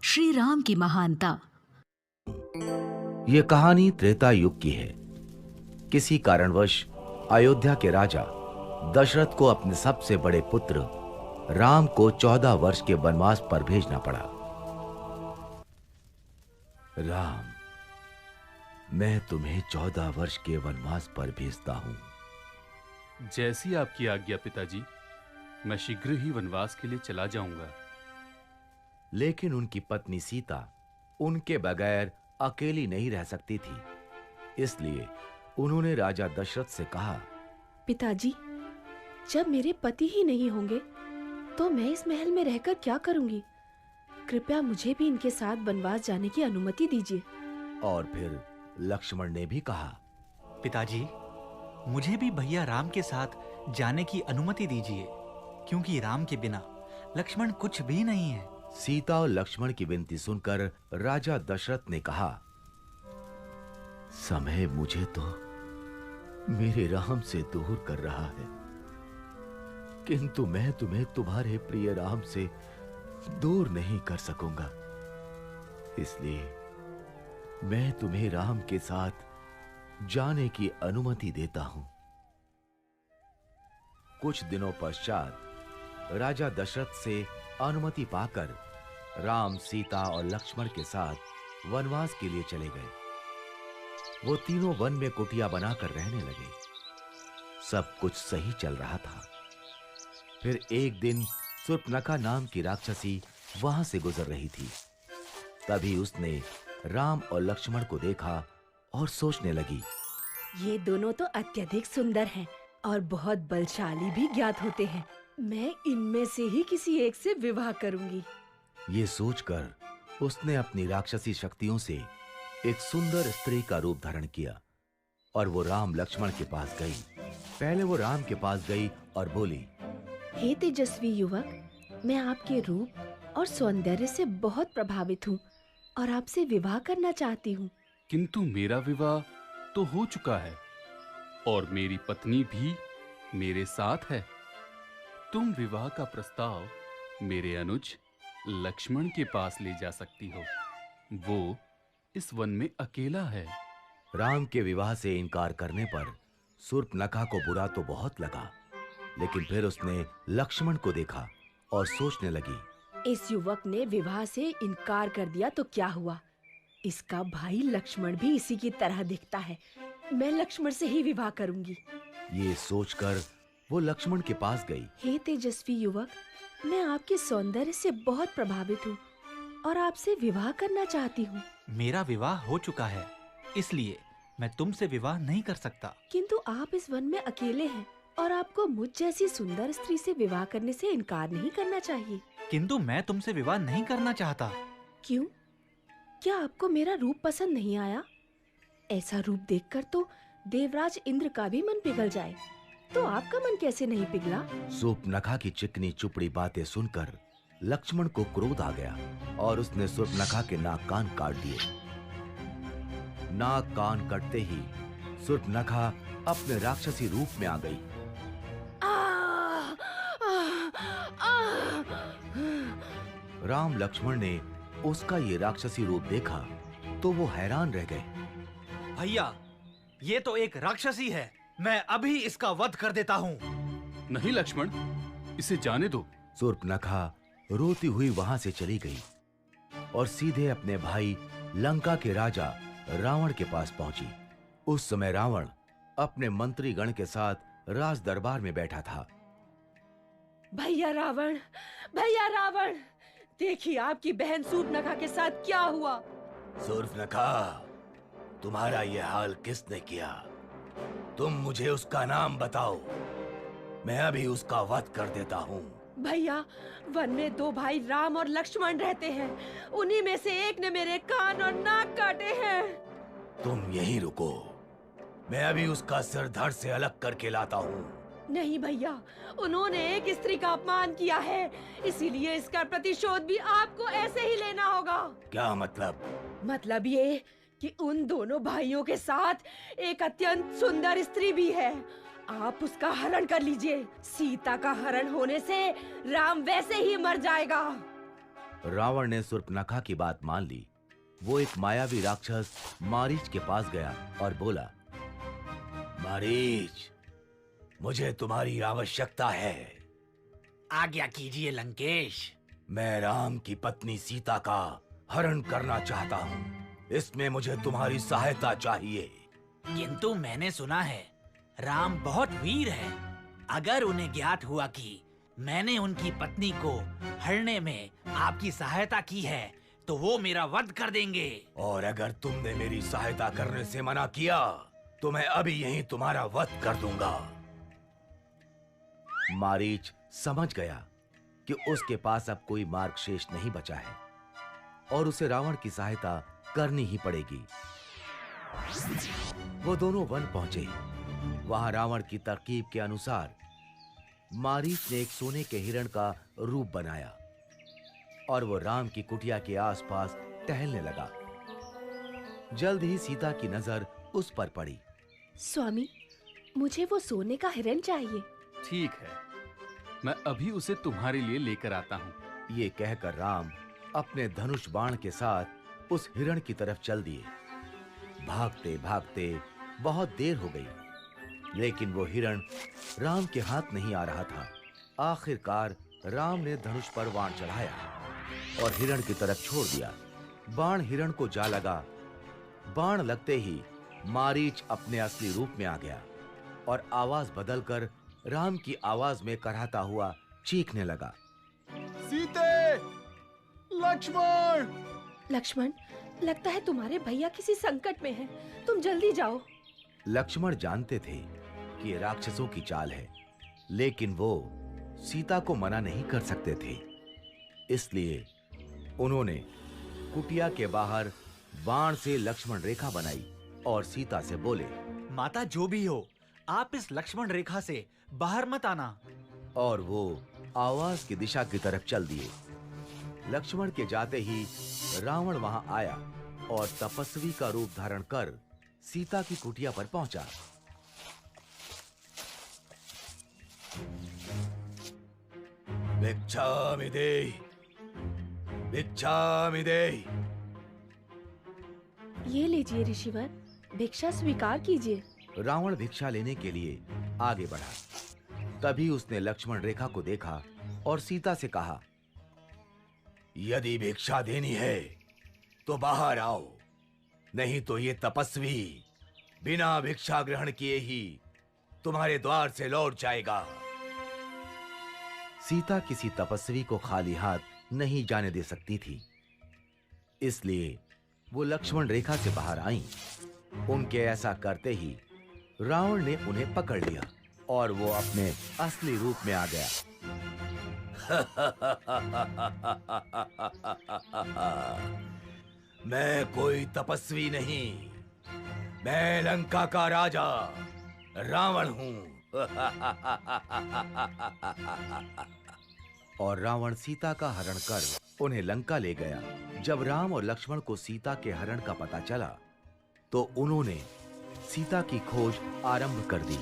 श्री राम की महानता। ये कहानी त्रेता युग की है। किसी कारणवश अयोध्या के राजा दशरथ को अपने सबसे बड़े पुत्र राम को 14 वर्ष के वनवास पर भेजना पड़ा। राम, मैं तुम्हें 14 वर्ष के वनवास पर भेजता हूं। जैसी आपकी आज्ञा पिताजी, मैं शीघ्र ही वनवास के लिए चला जाऊंगा। लेकिन उनकी पत्नी सीता उनके बगैर अकेली नहीं रह सकती थी, इसलिए उन्होंने राजा दशरथ से कहा, पिताजी, जब मेरे पति ही नहीं होंगे तो मैं इस महल में रहकर क्या करूंगी? कृपया मुझे भी इनके साथ वनवास जाने की अनुमति दीजिए। और फिर लक्ष्मण ने भी कहा, पिताजी, मुझे भी भैया राम के साथ जाने की अनुमति दीजिए, क्योंकि राम के बिना लक्ष्मण कुछ भी नहीं है। सीता और लक्ष्मण की विनती सुनकर राजा दशरथ ने कहा, समय मुझे तो मेरे राम से दूर कर रहा है, किंतु मैं तुम्हें तुम्हारे प्रिय राम से दूर नहीं कर सकूंगा। इसलिए मैं तुम्हें राम के साथ जाने की अनुमति देता हूं। कुछ दिनों पश्चात राजा दशरथ से अनुमति पाकर राम, सीता और लक्ष्मण के साथ वनवास के लिए चले गए। वो तीनों वन में कुटिया बनाकर रहने लगे। सब कुछ सही चल रहा था। फिर एक दिन शूर्पणखा नाम की राक्षसी वहां से गुजर रही थी। तभी उसने राम और लक्ष्मण को देखा और सोचने लगी, ये दोनों तो अत्यधिक सुंदर हैं और बहुत बलशाली भी ज्ञात होते हैं। मैं इनमें से ही किसी एक से विवाह करूंगी। ये सोचकर उसने अपनी राक्षसी शक्तियों से एक सुंदर स्त्री का रूप धारण किया और वो राम लक्ष्मण के पास गई। पहले वो राम के पास गई और बोली, हे तेजस्वी युवक, मैं आपके रूप और सौंदर्य से बहुत प्रभावित हूँ और आपसे विवाह करना चाहती हूँ। किंतु मेरा विवाह तो हो चुका है और मेरी पत्नी भी मेरे साथ है। तुम विवाह का प्रस्ताव मेरे अनुज लक्ष्मण के पास ले जा सकती हो। वो इस वन में अकेला है। राम के विवाह से इनकार करने पर शूर्पणखा को बुरा तो बहुत लगा, लेकिन फिर उसने लक्ष्मण को देखा और सोचने लगी, इस युवक ने विवाह से इनकार कर दिया तो क्या हुआ? इसका भाई लक्ष्मण भी इसी की तरह दिखता है। मैं लक्ष्मण से ही विवाह करूंगी। ये सोचकर वो लक्ष्मण के पास गई। हे तेजस्वी युवक, मैं आपके सौंदर्य से बहुत प्रभावित हूँ और आपसे विवाह करना चाहती हूँ। मेरा विवाह हो चुका है, इसलिए मैं तुमसे विवाह नहीं कर सकता। किंतु आप इस वन में अकेले हैं और आपको मुझ जैसी सुंदर स्त्री से विवाह करने से इनकार नहीं करना चाहिए। किंतु मैं तुमसे विवाह नहीं करना चाहता। क्यों? क्या आपको मेरा रूप पसंद नहीं आया? ऐसा रूप देखकर तो देवराज इंद्र का भी मन पिघल जाए, तो आपका मन कैसे नहीं पिघला? शूर्पणखा की चिकनी चुपड़ी बातें सुनकर लक्ष्मण को क्रोध आ गया और उसने शूर्पणखा के नाक कान काट दिए। नाक कान कटते ही शूर्पणखा अपने राक्षसी रूप में आ गई। राम लक्ष्मण ने उसका ये राक्षसी रूप देखा तो वो हैरान रह गए। भैया, ये तो एक राक्षसी है। मैं अभी इसका वध कर देता हूँ। नहीं लक्ष्मण, इसे जाने दो। शूर्पणखा रोती हुई वहां से चली गई और सीधे अपने भाई लंका के राजा रावण के पास पहुंची। उस समय रावण अपने मंत्रीगण के साथ राज दरबार में बैठा था। भैया रावण, देखिए आपकी बहन शूर्पणखा के साथ क्या हुआ। शूर्पणखा, तुम्हारा यह हाल किसने किया? तुम मुझे उसका नाम बताओ, मैं अभी उसका वध कर देता हूँ। भैया, वन में दो भाई राम और लक्ष्मण रहते हैं। उन्हीं में से एक ने मेरे कान और नाक काटे हैं। तुम यहीं रुको, मैं अभी उसका सिर धड़ से अलग करके लाता हूँ। नहीं भैया, उन्होंने एक स्त्री का अपमान किया है, इसीलिए इसका प्रतिशोध भी आपको ऐसे ही लेना होगा। क्या मतलब? मतलब ये कि उन दोनों भाइयों के साथ एक अत्यंत सुंदर स्त्री भी है। आप उसका हरण कर लीजिए। सीता का हरण होने से राम वैसे ही मर जाएगा। रावण ने शूर्पणखा की बात मान ली। वो एक मायावी राक्षस मारीच के पास गया और बोला, मारीच, मुझे तुम्हारी आवश्यकता है। आज्ञा कीजिए लंकेश। मैं राम की पत्नी सीता का हरण करना चाहता हूँ। इसमें मुझे तुम्हारी सहायता चाहिए। किंतु मैंने सुना है राम बहुत वीर है। अगर उन्हें ज्ञात हुआ कि मैंने उनकी पत्नी को हरने में आपकी सहायता की है तो वो मेरा वध कर देंगे। और अगर तुमने मेरी सहायता करने से मना किया तो मैं अभी यहीं तुम्हारा वध कर दूंगा। मारीच समझ गया कि उसके पास अब कोई मार्ग शेष नहीं बचा है और उसे रावण की सहायता करनी ही पड़ेगी। वो दोनों वन पहुंचे। वहां रावण की तरकीब के अनुसार मारीच ने एक सोने के हिरण का रूप बनाया और वो राम की कुटिया के आसपास टहलने लगा। जल्द ही सीता की नजर उस पर पड़ी। स्वामी, मुझे वो सोने का हिरण चाहिए। ठीक है, मैं अभी उसे तुम्हारे लिए लेकर आता हूँ। ये कहकर राम अपने धनुष बाण के साथ उस हिरण की तरफ चल दिए। भागते भागते बहुत देर हो गई, लेकिन वो हिरण राम के हाथ नहीं आ रहा था। आखिरकार राम ने धनुष पर बाण चढ़ाया और हिरण की तरफ छोड़ दिया। बाण हिरण को जा लगा। बाण लगते ही मारीच अपने असली रूप में आ गया और आवाज बदलकर राम की आवाज में कराहता हुआ चीखने लगा, सीते, लक्ष्मण! लक्ष्मण, लगता है तुम्हारे भैया किसी संकट में हैं। तुम जल्दी जाओ। लक्ष्मण जानते थे कि ये राक्षसों की चाल है, लेकिन वो सीता को मना नहीं कर सकते थे। इसलिए उन्होंने कुटिया के बाहर बाण से लक्ष्मण रेखा बनाई और सीता से बोले, माता जो भी हो, आप इस लक्ष्मण रेखा से बाहर मत आना। और वो आवाज की दिशा की तरफ चल दिए। लक्ष्मण के जाते ही रावण वहां आया और तपस्वी का रूप धारण कर सीता की कुटिया पर पहुंचा। भिक्षामि देहि, भिक्षामि देहि। ये लीजिए ऋषिवर, भिक्षा स्वीकार कीजिए। रावण भिक्षा लेने के लिए आगे बढ़ा। तभी उसने लक्ष्मण रेखा को देखा और सीता से कहा, यदि भिक्षा देनी है तो बाहर आओ, नहीं तो ये तपस्वी बिना भिक्षा ग्रहण किए ही तुम्हारे द्वार से लौट जाएगा। सीता किसी तपस्वी को खाली हाथ नहीं जाने दे सकती थी, इसलिए वो लक्ष्मण रेखा से बाहर आईं। उनके ऐसा करते ही रावण ने उन्हें पकड़ लिया और वो अपने असली रूप में आ गया। मैं कोई तपस्वी नहीं, मैं लंका का राजा रावण हूं। और रावण सीता का हरण कर उन्हें लंका ले गया। जब राम और लक्ष्मण को सीता के हरण का पता चला तो उन्होंने सीता की खोज आरंभ कर दी।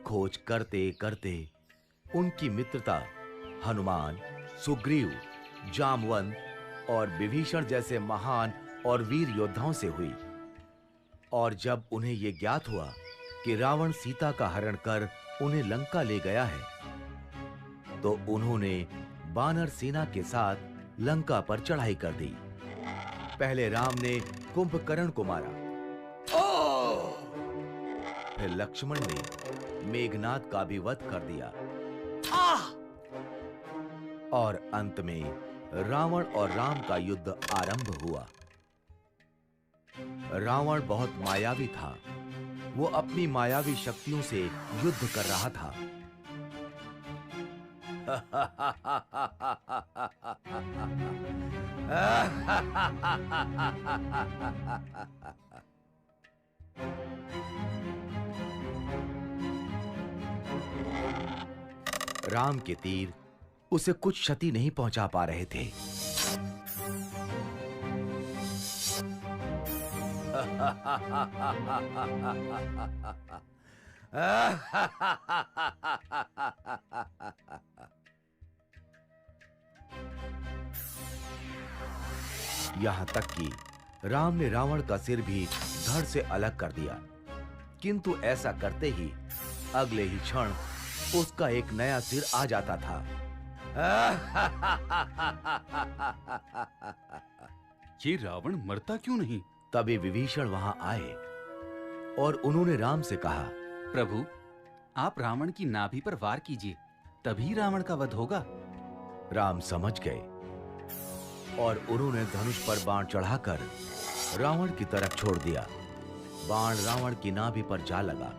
खोज करते करते उनकी मित्रता हनुमान, सुग्रीव, जामवंत और विभीषण जैसे महान और वीर योद्धाओं से हुई। और जब उन्हें यह ज्ञात हुआ कि रावण सीता का हरण कर उन्हें लंका ले गया है, तो उन्होंने वानर सेना के साथ लंका पर चढ़ाई कर दी। पहले राम ने कुंभकर्ण को मारा, फिर लक्ष्मण ने मेघनाद का भी वध कर दिया और अंत में रावण और राम का युद्ध आरंभ हुआ। रावण बहुत मायावी था। वो अपनी मायावी शक्तियों से युद्ध कर रहा था। राम के तीर उसे कुछ क्षति नहीं पहुंचा पा रहे थे। यहाँ तक कि राम ने रावण का सिर भी धड़ से अलग कर दिया, किंतु ऐसा करते ही अगले ही क्षण उसका एक नया सिर आ जाता था। ये रावण मरता क्यों नहीं? तभी विभीषण वहां आए और उन्होंने राम से कहा, प्रभु, आप रावण की नाभि पर वार कीजिए, तभी रावण का वध होगा। राम समझ गए और उन्होंने धनुष पर बाण चढ़ाकर रावण की तरफ छोड़ दिया। बाण रावण की नाभि पर जा लगा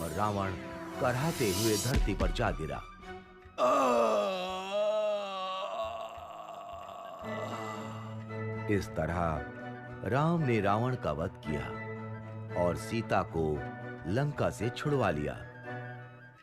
और रावण कराहते हुए धरती पर जा गिरा। इस तरह राम ने रावण का वध किया और सीता को लंका से छुड़वा लिया।